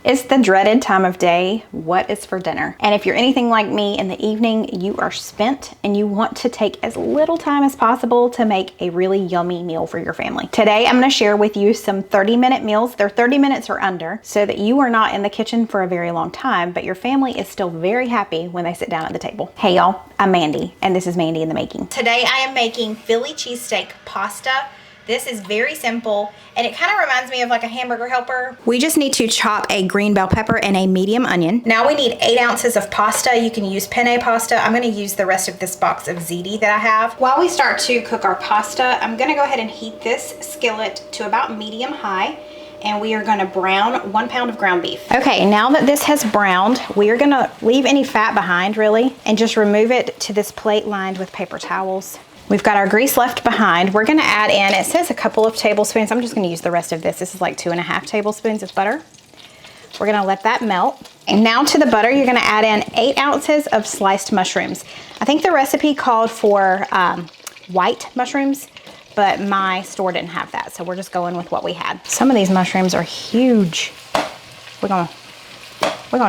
It's the dreaded time of day. What is for dinner? And if you're anything like me, in the evening, you are spent and you want to take as little time as possible to make a really yummy meal for your family. Today, I'm gonna share with you some 30-minute meals. They're 30 minutes or under, so that you are not in the kitchen for a very long time, but your family is still very happy when they sit down at the table. Hey y'all, I'm Mandy, and this is Mandy in the Making. Today, I am making Philly cheesesteak pasta. This is very simple, and it kind of reminds me of like a hamburger helper. We just need to chop a green bell pepper and a medium onion. Now we need 8 ounces of pasta. You can use penne pasta. I'm gonna use the rest of this box of ziti that I have. While we start to cook our pasta, I'm gonna go ahead and heat this skillet to about medium high, and we are gonna brown 1 pound of ground beef. Okay, now that this has browned, we are gonna leave any fat behind really, and just remove it to this plate lined with paper towels. We've got our grease left behind. We're gonna add in, it says a couple of tablespoons. I'm just gonna use the rest of this. This is like 2.5 tablespoons of butter. We're gonna let that melt. And now to the butter, you're gonna add in 8 ounces of sliced mushrooms. I think the recipe called for white mushrooms, but my store didn't have that. So we're just going with what we had. Some of these mushrooms are huge. We're gonna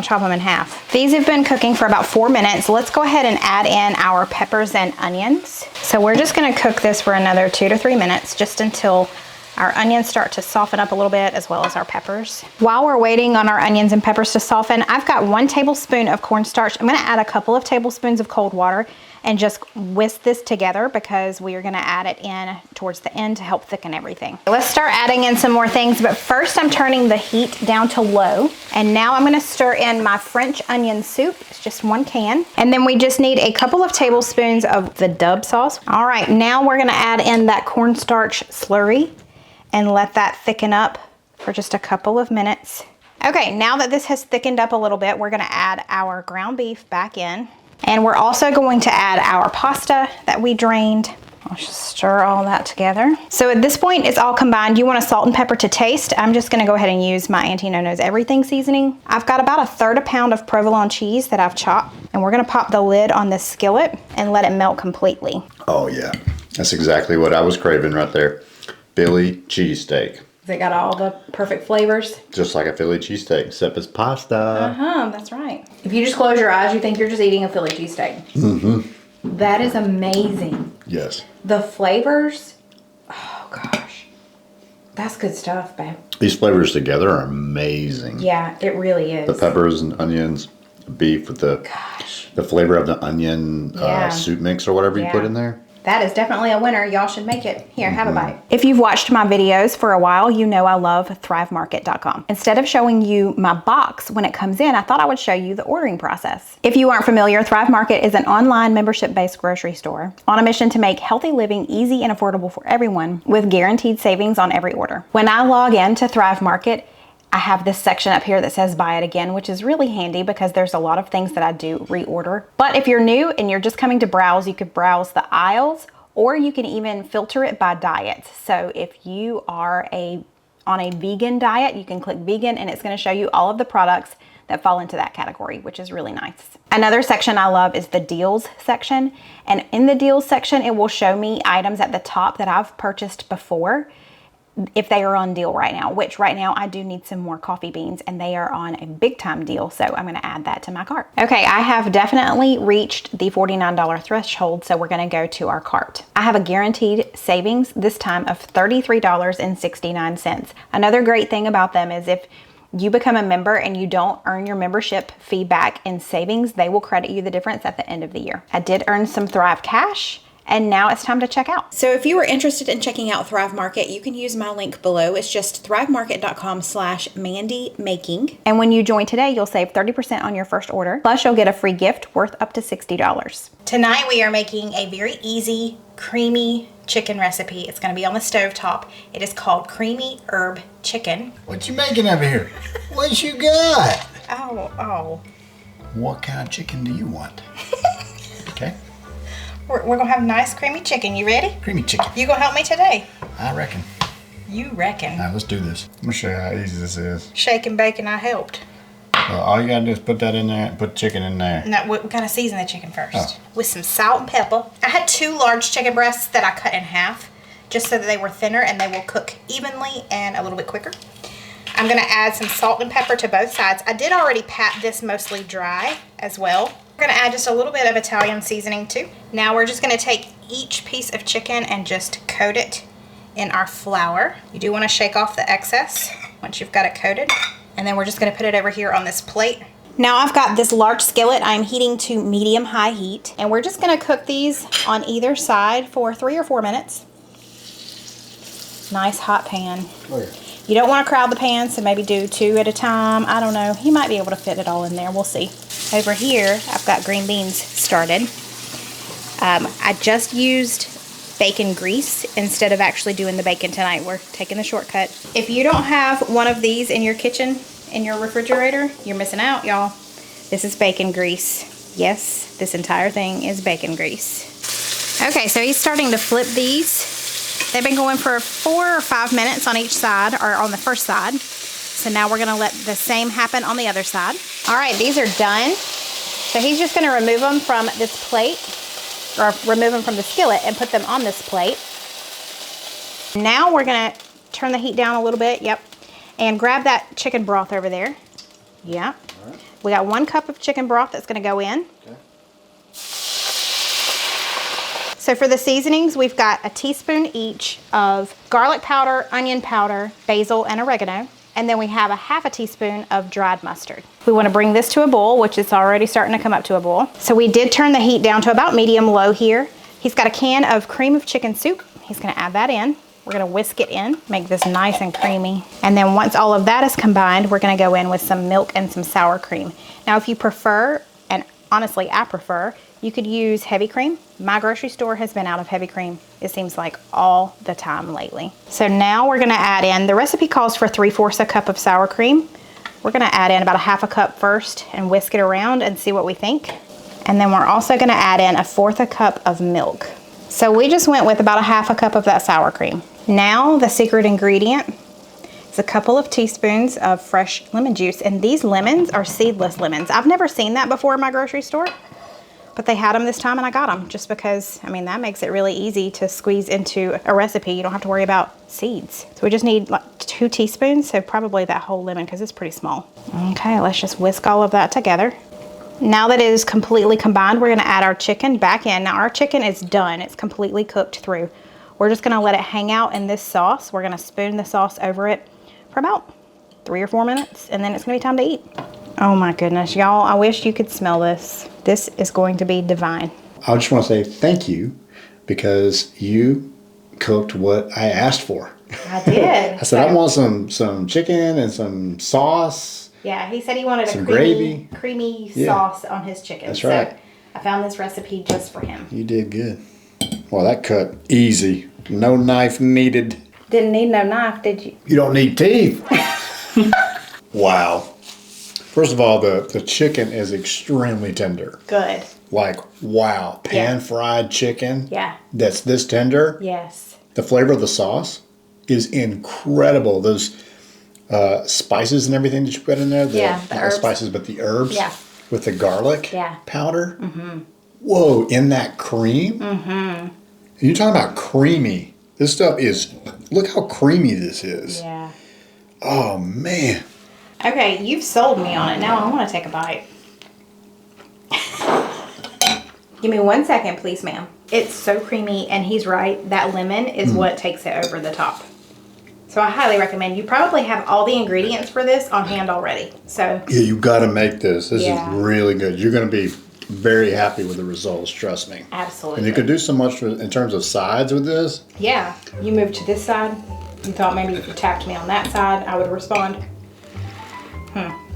chop them in half. These have been cooking for about 4 minutes. Let's go ahead and add in our peppers and onions. So we're just gonna cook this for another 2 to 3 minutes, just until our onions start to soften up a little bit, as well as our peppers. While we're waiting on our onions and peppers to soften, I've got 1 tablespoon of cornstarch. I'm gonna add a couple of tablespoons of cold water and just whisk this together, because we are gonna add it in towards the end to help thicken everything. Let's start adding in some more things, but first I'm turning the heat down to low. And now I'm gonna stir in my French onion soup. It's just 1 can. And then we just need a couple of tablespoons of the Dub sauce. All right, now we're gonna add in that cornstarch slurry and let that thicken up for just a couple of minutes. Okay, now that this has thickened up a little bit, we're gonna add our ground beef back in. And we're also going to add our pasta that we drained. I'll just stir all that together. So at this point, it's all combined. You want to salt and pepper to taste. I'm just gonna go ahead and use my Auntie No Knows Everything seasoning. I've got about 1/3 pound of provolone cheese that I've chopped, and we're gonna pop the lid on this skillet and let it melt completely. Oh yeah, that's exactly what I was craving right there. Philly cheesesteak. They got all the perfect flavors. Just like a Philly cheesesteak, except it's pasta. That's right. If you just close your eyes, you think you're just eating a Philly cheesesteak. Mm-hmm. That is amazing. Yes. The flavors, oh gosh. That's good stuff, babe. These flavors together are amazing. Yeah, it really is. The peppers and onions, beef with the flavor of the onion soup mix or whatever you put in there. That is definitely a winner. Y'all should make it. Here, have a bite. If you've watched my videos for a while, you know I love thrivemarket.com. Instead of showing you my box when it comes in, I thought I would show you the ordering process. If you aren't familiar, Thrive Market is an online membership-based grocery store on a mission to make healthy living easy and affordable for everyone, with guaranteed savings on every order. When I log in to Thrive Market, I have this section up here that says buy it again, which is really handy because there's a lot of things that I do reorder. But if you're new and you're just coming to browse, you could browse the aisles, or you can even filter it by diet. So if you are on a vegan diet, you can click vegan and it's gonna show you all of the products that fall into that category, which is really nice. Another section I love is the deals section. And in the deals section, it will show me items at the top that I've purchased before, if they are on deal right now, which right now I do need some more coffee beans and they are on a big time deal. So I'm gonna add that to my cart. Okay, I have definitely reached the $49 threshold. So we're gonna go to our cart. I have a guaranteed savings this time of $33.69. Another great thing about them is if you become a member and you don't earn your membership fee back in savings, they will credit you the difference at the end of the year. I did earn some Thrive Cash, and now it's time to check out. So if you were interested in checking out Thrive Market, you can use my link below. It's just thrivemarket.com/mandymaking. And when you join today, you'll save 30% on your first order. Plus you'll get a free gift worth up to $60. Tonight we are making a very easy, creamy chicken recipe. It's gonna be on the stovetop. It is called creamy herb chicken. What you making over here? What you got? Oh. What kind of chicken do you want? Okay. We're gonna have nice creamy chicken. You ready? Creamy chicken. You gonna help me today? I reckon. You reckon? All right, let's do this. Let me show you how easy this is. Shake and bake and I helped. All you gotta do is put that in there, put chicken in there. No, we gotta season the chicken first. With some salt and pepper. I had 2 large chicken breasts that I cut in half, just so that they were thinner and they will cook evenly and a little bit quicker. I'm gonna add some salt and pepper to both sides. I did already pat this mostly dry as well. We're gonna add just a little bit of Italian seasoning too. Now we're just gonna take each piece of chicken and just coat it in our flour. You do wanna shake off the excess once you've got it coated. And then we're just gonna put it over here on this plate. Now I've got this large skillet I'm heating to medium-high heat, and we're just gonna cook these on either side for 3 or 4 minutes. Nice hot pan. Oh, yeah. You don't want to crowd the pan, so maybe do 2 at a time. I don't know. He might be able to fit it all in there. We'll see. Over here, I've got green beans started. I just used bacon grease instead of actually doing the bacon tonight. We're taking the shortcut. If you don't have one of these in your kitchen, in your refrigerator, you're missing out, y'all. This is bacon grease. Yes, this entire thing is bacon grease. Okay, so he's starting to flip these. They've been going for 4 or 5 minutes on each side, or on the first side. So now we're gonna let the same happen on the other side. All right, these are done. So he's just gonna remove them from this plate, or remove them from the skillet and put them on this plate. Now we're gonna turn the heat down a little bit, yep. And grab that chicken broth over there. Yep. All right. We got 1 cup of chicken broth that's gonna go in. Okay. So for the seasonings, we've got a teaspoon each of garlic powder, onion powder, basil, and oregano. And then we have a half a teaspoon of dried mustard. We want to bring this to a boil, which is already starting to come up to a boil. So we did turn the heat down to about medium-low here. He's got a can of cream of chicken soup. He's going to add that in. We're going to whisk it in, make this nice and creamy. And then once all of that is combined, we're going to go in with some milk and some sour cream. Now, if you prefer, and honestly, I prefer, you could use heavy cream. My grocery store has been out of heavy cream, it seems like, all the time lately. So now we're gonna add in, the recipe calls for 3/4 a cup of sour cream. We're gonna add in about a half a cup first and whisk it around and see what we think. And then we're also gonna add in 1/4 a cup of milk. So we just went with about a half a cup of that sour cream. Now the secret ingredient is a couple of teaspoons of fresh lemon juice. And these lemons are seedless lemons. I've never seen that before in my grocery store. But they had them this time and I got them just because, I mean, that makes it really easy to squeeze into a recipe. You don't have to worry about seeds. So we just need like 2 teaspoons, so probably that whole lemon because it's pretty small. Okay, let's just whisk all of that together. Now that it is completely combined, we're gonna add our chicken back in. Now our chicken is done, it's completely cooked through. We're just gonna let it hang out in this sauce. We're gonna spoon the sauce over it for about 3 or 4 minutes and then it's gonna be time to eat. Oh my goodness, y'all, I wish you could smell this. This is going to be divine. I just want to say thank you because you cooked what I asked for. I did. I said, I want some chicken and some sauce. Yeah, he said he wanted some creamy sauce on his chicken. That's right. So I found this recipe just for him. You did good. Well, that cut easy. No knife needed. Didn't need no knife, did you? You don't need teeth. Wow. First of all, the chicken is extremely tender. Good. Like, wow, pan-fried chicken. Yeah. That's this tender. Yes. The flavor of the sauce is incredible. Those spices and everything that you put in there. The herbs. Not the spices, but the herbs. Yeah. With the garlic powder. Mm-hmm. Whoa, in that cream. Mm-hmm. You're talking about creamy. This stuff is, look how creamy this is. Yeah. Oh, man. Okay, you've sold me on it. Now I want to take a bite. Give me 1 second, please, ma'am. It's so creamy, and he's right. That lemon is what takes it over the top. So I highly recommend. You probably have all the ingredients for this on hand already. So yeah, you got to make this. This is really good. You're going to be very happy with the results, trust me. Absolutely. And you could do so much in terms of sides with this. Yeah. You moved to this side. You thought maybe if you tapped me on that side, I would respond.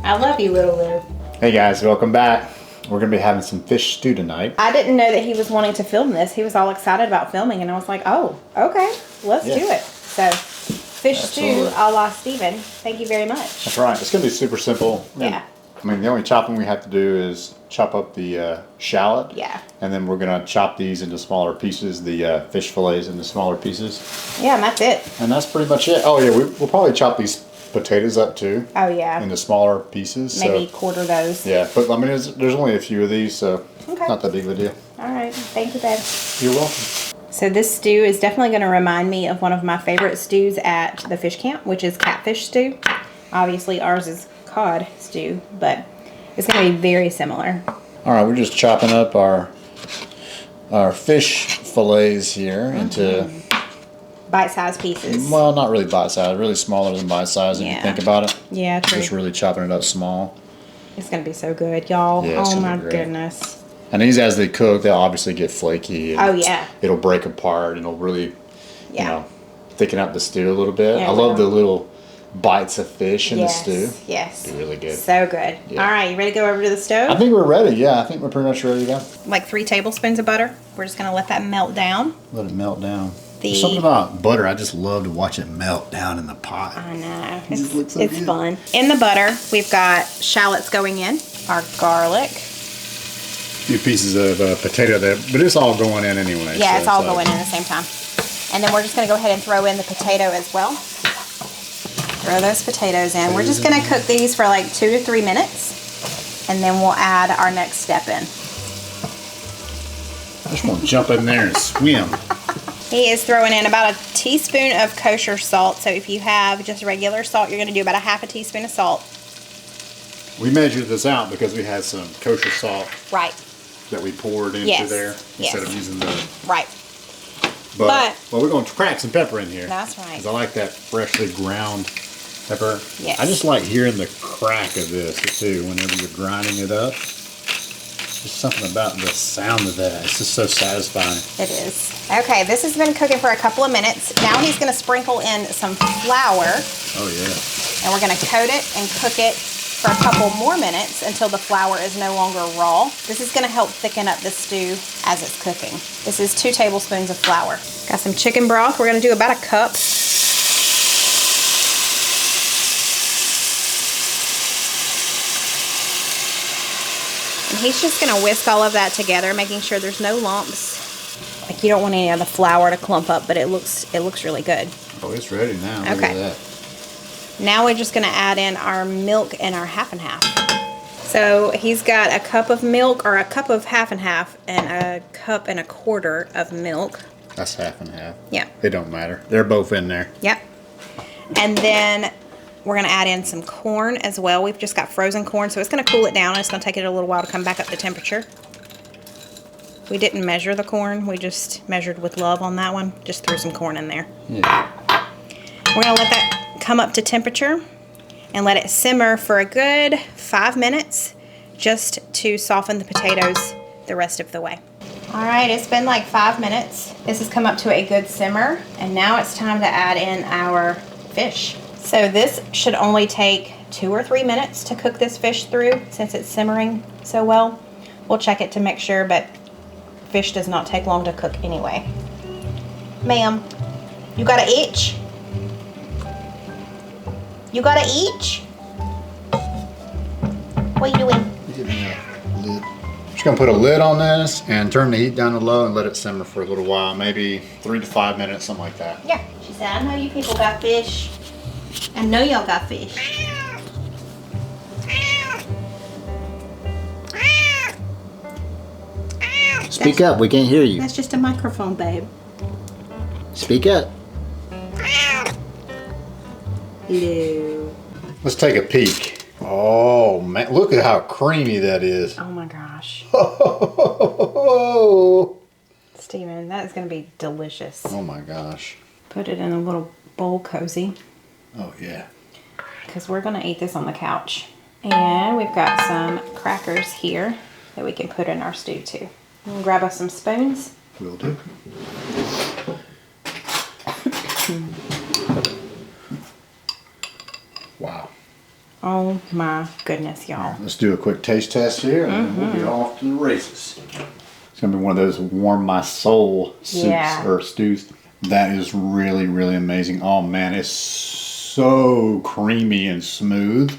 I love you, little Lou. Hey guys, welcome back. We're gonna be having some fish stew tonight. I didn't know that he was wanting to film this. He was all excited about filming, and I was like, oh, okay, let's do it. So, fish stew a la Steven. Thank you very much. That's right. It's gonna be super simple. Yeah. I mean, the only chopping we have to do is chop up the shallot. Yeah. And then we're gonna chop these into smaller pieces, the fish fillets into smaller pieces. Yeah, and that's it. And that's pretty much it. Oh yeah, we'll probably chop these potatoes up too. Oh yeah. Into smaller pieces. Maybe quarter those. Yeah, but I mean, there's only a few of these, so not that big of a deal. All right. Thank you, babe. You're welcome. So this stew is definitely going to remind me of one of my favorite stews at the fish camp, which is catfish stew. Obviously ours is cod stew, but it's going to be very similar. All right, we're just chopping up our fish fillets here into Bite-sized pieces. well, not really bite-sized, really smaller than bite-sized if you think about it. Yeah, true. Just really chopping it up small. It's going to be so good, y'all. Yeah, it's oh gonna my be great. goodness. And these, as they cook, they'll obviously get flaky. And Oh, yeah. It'll break apart and it'll really, you know, thicken up the stew a little bit. Yeah, I love the little bites of fish in the stew. Yes. It'd be really good. So good. Yeah. All right, you ready to go over to the stove? I think we're ready. Yeah, I think we're pretty much ready to go. Like 3 tablespoons of butter. We're just going to let that melt down. Let it melt down. There's something about butter, I just love to watch it melt down in the pot. I know. It just looks so It's good. fun. In the butter, we've got shallots going in, our garlic. A few pieces of potato there, but it's all going in anyway. Yeah, so it's all like- going in at the same time. And then we're just going to go ahead and throw in the potato as well. Throw those potatoes in. We're just going to cook these for like 2 to 3 minutes. And then we'll add our next step in. I just want to jump in there and swim. He is throwing in about a teaspoon of kosher salt. So if you have just regular salt, you're going to do about a half a teaspoon of salt. We measured this out because we had some kosher salt Right. that we poured into Yes, there yes. instead of using the. Right. But we're going to crack some pepper in here. That's right. 'Cause I like that freshly ground pepper. Yes. I just like hearing the crack of this too whenever you're grinding it up. Just something about the sound of that. It's just so satisfying. It is. Okay, this has been cooking for a couple of minutes. Now he's going to sprinkle in some flour. Oh yeah. And we're going to coat it and cook it for a couple more minutes until the flour is no longer raw. This is going to help thicken up the stew as it's cooking. This is 2 tablespoons of flour. Got some chicken broth. We're going to do about a cup. And he's just going to whisk all of that together, making sure there's no lumps. Like, you don't want any of the flour to clump up, but it looks really good. Oh, it's ready now. Look Okay. at that. Now we're just going to add in our milk and our half and half. So he's got a cup of milk, or a cup of half and half, and a cup and a quarter of milk. That's half and half. Yeah. It don't matter. They're both in there. Yep. And then we're going to add in some corn as well. We've just got frozen corn, so it's going to cool it down. It's going to take it a little while to come back up to temperature. We didn't measure the corn. We just measured with love on that one. Just threw some corn in there. Yeah. We're going to let that come up to temperature and let it simmer for a good 5 minutes just to soften the potatoes the rest of the way. All right, it's been like 5 minutes. This has come up to a good simmer, and now it's time to add in our fish. So this should only take 2 or 3 minutes to cook this fish through since it's simmering so well. We'll check it to make sure, but fish does not take long to cook anyway. Ma'am, you got an itch? You got an itch? What are you doing? Just gonna put a lid on this and turn the heat down to low and let it simmer for a little while, maybe 3 to 5 minutes, something like that. Yeah, she said, I know you people got fish. I know y'all got fish. Speak up, we can't hear you. That's just a microphone, babe. Speak up. Ew. Let's take a peek. Oh man, look at how creamy that is. Oh my gosh. Oh Steven, that is going to be delicious. my gosh. Put it in a little bowl cozy, Oh yeah. because we're going to eat this on the couch. And we've got some crackers here that we can put in our stew too. We'll grab us some spoons. Will do. Wow. Oh my goodness, y'all. Let's do a quick taste test here and then we'll get off to the races. It's gonna be one of those warm my soul soups Yeah. or stews. That is really, really amazing. Oh man, it's so creamy and smooth.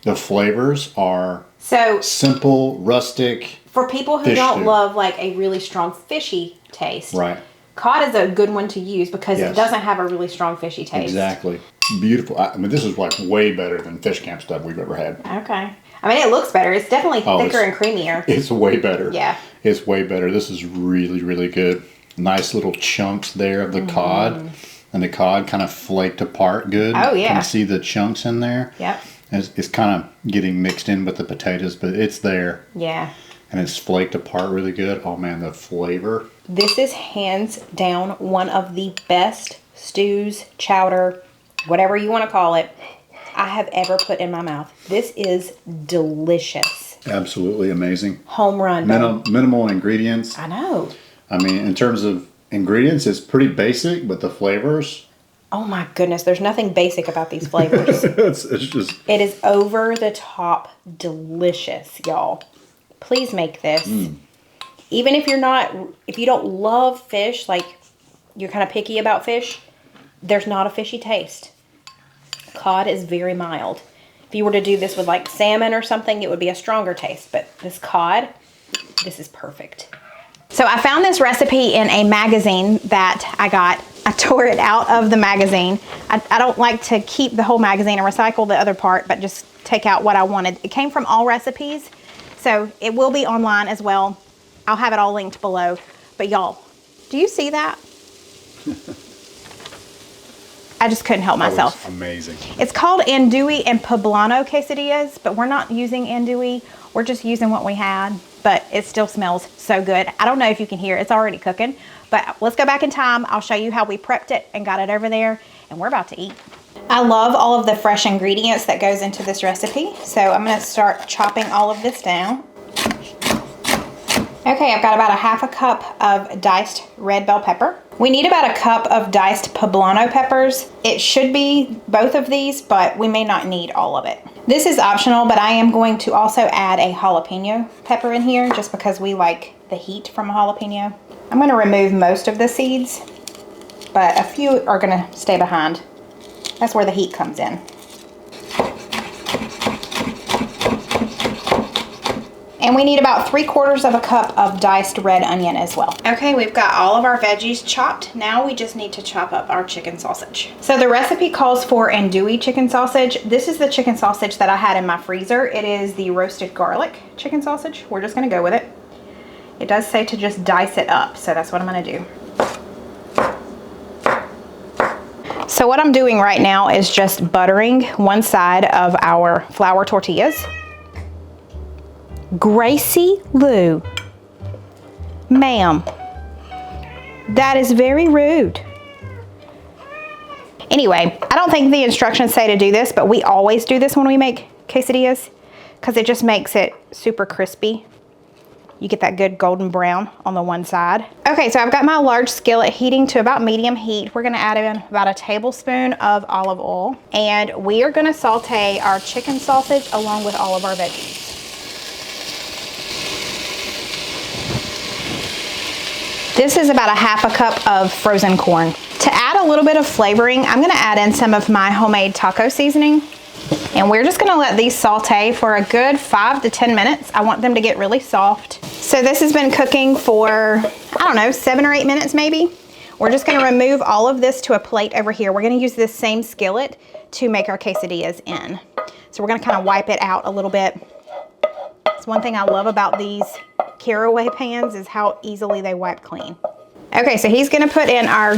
The flavors are So simple, rustic. for people who Fish don't stew. love like a really strong fishy taste, Right. cod is a good one to use because Yes. it doesn't have a really strong fishy taste. Exactly. Beautiful. I mean, this is like way better than fish camp stuff we've ever had. Okay. I mean, it looks better. It's definitely Oh, thicker it's- and creamier. It's way better. Yeah. It's way better. This is really, really good. Nice little chunks there of the cod. and the cod kind of flaked apart good. Oh, yeah. Kind of see the chunks in there. Yep. It's kind of getting mixed in with the potatoes, but it's there. Yeah. And it's flaked apart really good. Oh man, the flavor. This is hands down one of the best stews, chowder, whatever you want to call it, I have ever put in my mouth. This is delicious. Absolutely amazing. Home run. Minimal ingredients. I know. I mean, in terms of ingredients, it's pretty basic, but the flavors. Oh my goodness, there's nothing basic about these flavors. it's just. It is over the top delicious, y'all. Please make this. Even if you don't love fish, like you're kind of picky about fish, there's not a fishy taste. Cod is very mild. If you were to do this with like salmon or something, it would be a stronger taste, but this cod, this is perfect. So I found this recipe in a magazine that I got. I tore it out of the magazine. I don't like to keep the whole magazine and recycle the other part, but just take out what I wanted. It came from All Recipes, so it will be online as well. I'll have it all linked below. But y'all, do you see that? I just couldn't help myself. Amazing. It's called Andouille and Poblano quesadillas, but we're not using andouille. We're just using what we had, but it still smells so good. I don't know if you can hear, it's already cooking, but let's go back in time. I'll show you how we prepped it and got it over there, and we're about to eat. I love all of the fresh ingredients that goes into this recipe, so I'm gonna start chopping all of this down. Okay, I've got about a half a cup of diced red bell pepper. We need about a cup of diced poblano peppers. It should be both of these, but we may not need all of it. This is optional, but I am going to also add a jalapeno pepper in here just because we like the heat from a jalapeno. I'm gonna remove most of the seeds, but a few are gonna stay behind. That's where the heat comes in. And we need about 3/4 of a cup of diced red onion as well. Okay, we've got all of our veggies chopped. Now we just need to chop up our chicken sausage. So the recipe calls for andouille chicken sausage. This is the chicken sausage that I had in my freezer. It is the roasted garlic chicken sausage. We're just gonna go with it. It does say to just dice it up, so that's what I'm gonna do. So what I'm doing right now is just buttering one side of our flour tortillas. Gracie Lou, ma'am, that is very rude. Anyway, I don't think the instructions say to do this, but we always do this when we make quesadillas because it just makes it super crispy. You get that good golden brown on the one side. Okay, so I've got my large skillet heating to about medium heat. We're gonna add in about a tablespoon of olive oil, and we are gonna saute our chicken sausage along with all of our veggies. This is about a half a cup of frozen corn. To add a little bit of flavoring, I'm gonna add in some of my homemade taco seasoning. And we're just gonna let these saute for a good 5 to 10 minutes. I want them to get really soft. So this has been cooking for, I don't know, 7 or 8 minutes maybe. We're just gonna remove all of this to a plate over here. We're gonna use this same skillet to make our quesadillas in. So we're gonna kind of wipe it out a little bit. It's one thing I love about these caraway pans is how easily they wipe clean. Okay, so he's gonna put in our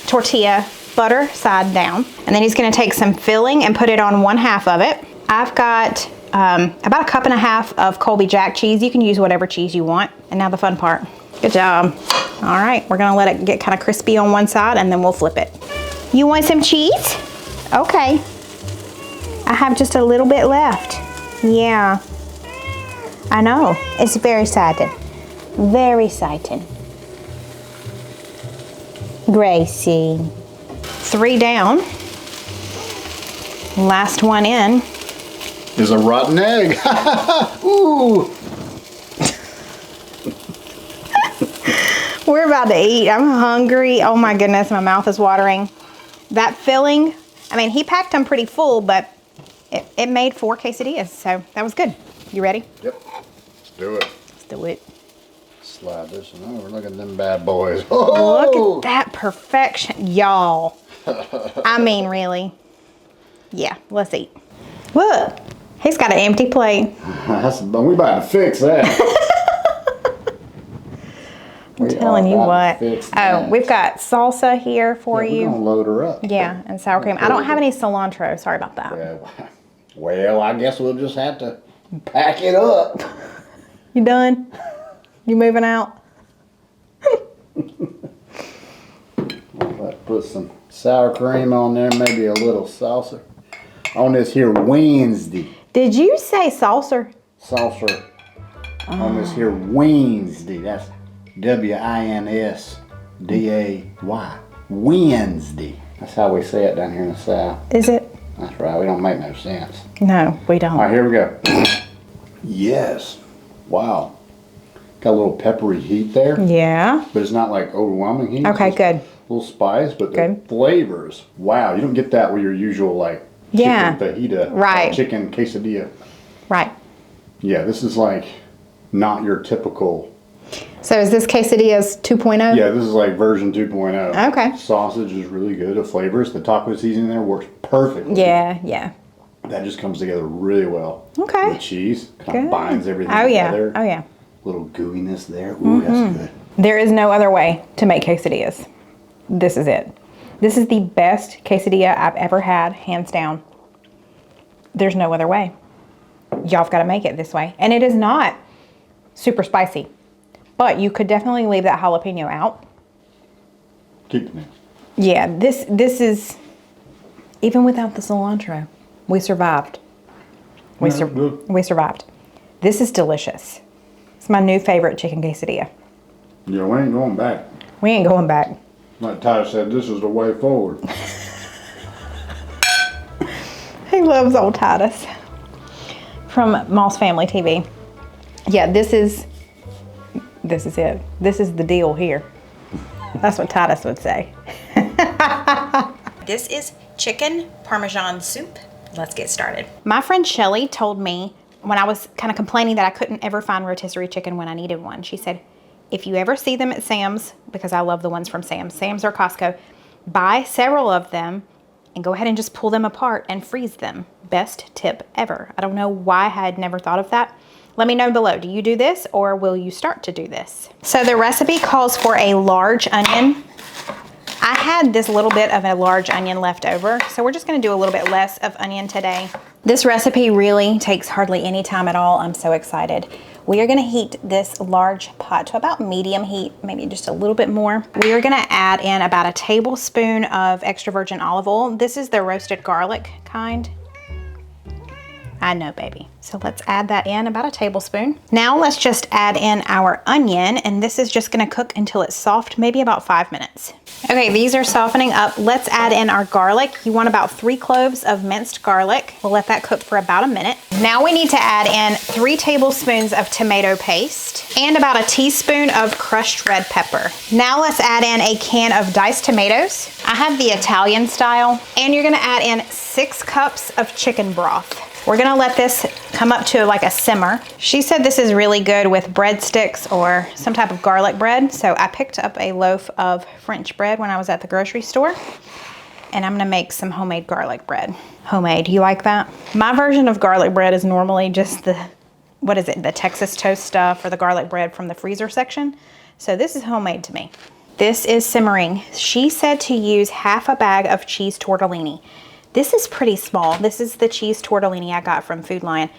tortilla butter side down, and then he's gonna take some filling and put it on 1/2 of it. I've got about a cup and a half of Colby Jack cheese. You can use whatever cheese you want. And now the fun part. Good job. All right, we're gonna let it get kind of crispy on one side and then we'll flip it. You want some cheese? Okay. I have just a little bit left. Yeah. I know, it's very exciting. Very exciting. Gracie. 3 down. Last one in. Is a rotten egg. Ooh. We're about to eat. I'm hungry. Oh my goodness, my mouth is watering. That filling, I mean, he packed them pretty full, but it made 4 quesadillas, so that was good. You ready? Yep. Let's do it. Let's do it. Slide this one over. Look at them bad boys. Oh! Look at that perfection, y'all. I mean, really. Yeah, let's eat. Look, he's got an empty plate. We about to fix that. I'm telling you what. Fix Oh, that. we've got salsa here for Yeah, we're you. gonna load her up. Yeah, and sour cream. I don't have any cilantro. Sorry about that. Yeah, well, I guess we'll just have to pack it up. You done? You moving out? Let's put some sour cream on there, maybe a little salsa. On this here Wednesday. Did you say salsa? Salsa. On this here Wednesday. That's W-I-N-S-D-A-Y. Wednesday. That's how we say it down here in the South. Is it? That's right. We don't make no sense. No, we don't. All right, here we go. Yes. Wow. Got a little peppery heat there, Yeah. but it's not like overwhelming heat. Okay, It's just good. A little spice, but the Good. flavors. Wow, you don't get that with your usual like Yeah. chicken fajita, Right. chicken quesadilla. Right. Yeah, this is like not your typical. So is this quesadillas 2.0? Yeah, this is like version 2.0. Okay. Sausage is really good. The flavors, the taco seasoning there works perfectly. Yeah, yeah. That just comes together really well. Okay. The cheese kind Good. of binds everything Oh, yeah. together. Oh, yeah. Little gooiness there. Ooh, that's good. There is no other way to make quesadillas. This is it. This is the best quesadilla I've ever had, hands down. There's no other way. Y'all have got to make it this way. And it is not super spicy, but you could definitely leave that jalapeno out. Keep it. Yeah, this is, even without the cilantro, we survived. We survived. This is delicious. It's my new favorite chicken quesadilla. Yeah, we ain't going back. We ain't going back. Like Ty said, this is the way forward. He loves old Titus from Moss Family TV. Yeah, this is it. This is the deal here. That's what Titus would say. This is chicken Parmesan soup. Let's get started. My friend Shelly told me when I was kind of complaining that I couldn't ever find rotisserie chicken when I needed one. She said, if you ever see them at Sam's, because I love the ones from Sam's or Costco, buy several of them and go ahead and just pull them apart and freeze them. Best tip ever. I don't know why I had never thought of that. Let me know below. Do you do this or will you start to do this? So the recipe calls for a large onion. I had this little bit of a large onion left over, so we're just gonna do a little bit less of onion today. This recipe really takes hardly any time at all. I'm so excited. We are gonna heat this large pot to about medium heat, maybe just a little bit more. We are gonna add in about a tablespoon of extra virgin olive oil. This is the roasted garlic kind. I know, baby. So let's add that in, about a tablespoon. Now let's just add in our onion, and this is just gonna cook until it's soft, maybe about 5 minutes. Okay, these are softening up. Let's add in our garlic. You want about 3 cloves of minced garlic. We'll let that cook for about a minute. Now we need to add in 3 tablespoons of tomato paste and about a teaspoon of crushed red pepper. Now let's add in a can of diced tomatoes. I have the Italian style, and you're gonna add in 6 cups of chicken broth. We're gonna let this come up to like a simmer. She said this is really good with breadsticks or some type of garlic bread. So I picked up a loaf of French bread when I was at the grocery store, and I'm gonna make some homemade garlic bread. Homemade, you like that? My version of garlic bread is normally just the, what is it? The Texas toast stuff or the garlic bread from the freezer section. So this is homemade to me. This is simmering. She said to use half a bag of cheese tortellini. This is pretty small. This is the cheese tortellini I got from Food Lion.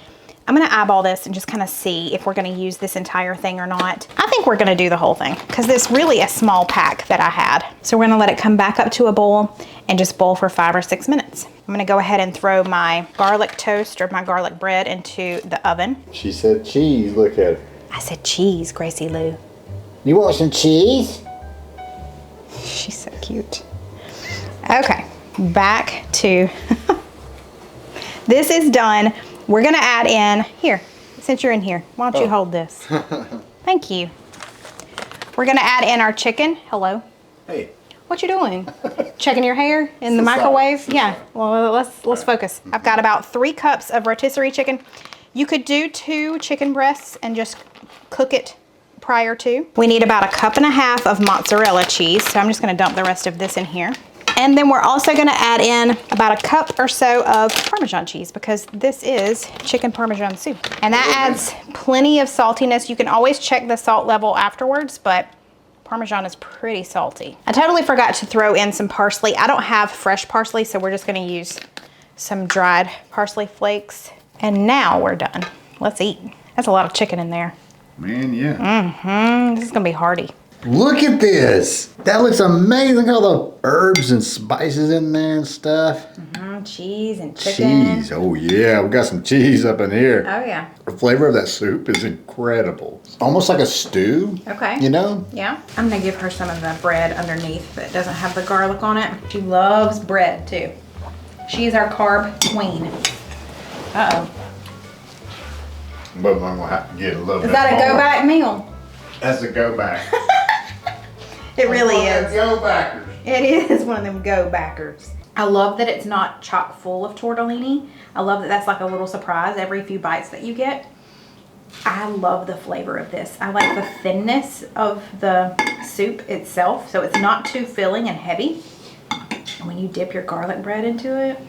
I'm gonna eyeball this and just kind of see if we're gonna use this entire thing or not. I think we're gonna do the whole thing because it's really a small pack that I had. So we're gonna let it come back up to a boil and just boil for 5 or 6 minutes. I'm gonna go ahead and throw my garlic toast or my garlic bread into the oven. She said cheese, look at her. I said cheese, Gracie Lou. You want some cheese? She's so cute. Okay. Back to this is done. We're gonna add in here, since you're in here, why don't you hold this? Thank you. We're gonna add in our chicken. Hello. Hey. What you doing? Checking your hair in the microwave? Yeah. Well, let's focus. I've got about 3 cups of rotisserie chicken. You could do 2 chicken breasts and just cook it prior to. We need about 1.5 cups of mozzarella cheese, so I'm just gonna dump the rest of this in here. And then we're also gonna add in about 1 cup or so of Parmesan cheese because this is chicken Parmesan soup. And that adds plenty of saltiness. You can always check the salt level afterwards, but Parmesan is pretty salty. I totally forgot to throw in some parsley. I don't have fresh parsley, so we're just gonna use some dried parsley flakes. And now we're done. Let's eat. That's a lot of chicken in there. Man, yeah. This is gonna be hearty. Look at this. That looks amazing. Look at all the herbs and spices in there and stuff. Cheese and chicken. Cheese. Oh, yeah. We got some cheese up in here. Oh, yeah. The flavor of that soup is incredible. Almost like a stew. Okay. You know? Yeah. I'm gonna give her some of the bread underneath that doesn't have the garlic on it. She loves bread, too. She is our carb queen. Uh-oh. But I'm going to have to get a little bit Is that a more. go-back meal? That's a go back. It really is. Go backers. It is one of them go-backers. I love that it's not chock full of tortellini. I love that that's like a little surprise every few bites that you get. I love the flavor of this. I like the thinness of the soup itself, so it's not too filling and heavy. And when you dip your garlic bread into it,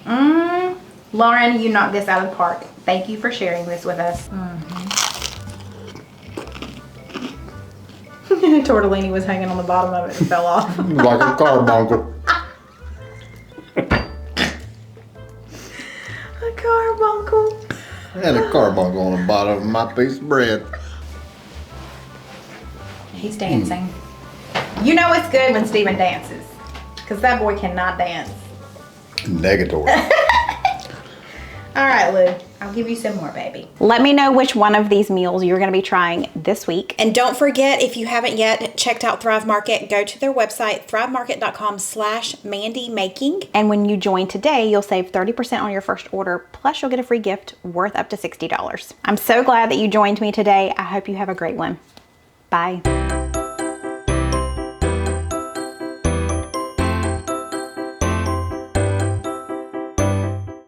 Lauren, you knocked this out of the park. Thank you for sharing this with us. Tortellini was hanging on the bottom of it and fell off. Like a carbuncle. A carbuncle. I had a carbuncle on the bottom of my piece of bread. He's dancing. You know it's good when Steven dances, because that boy cannot dance. Negatory. All right, Lou, I'll give you some more, baby. Let me know which one of these meals you're gonna be trying this week. And don't forget, if you haven't yet checked out Thrive Market, go to their website, thrivemarket.com/mandymaking. And when you join today, you'll save 30% on your first order, plus you'll get a free gift worth up to $60. I'm so glad that you joined me today. I hope you have a great one. Bye.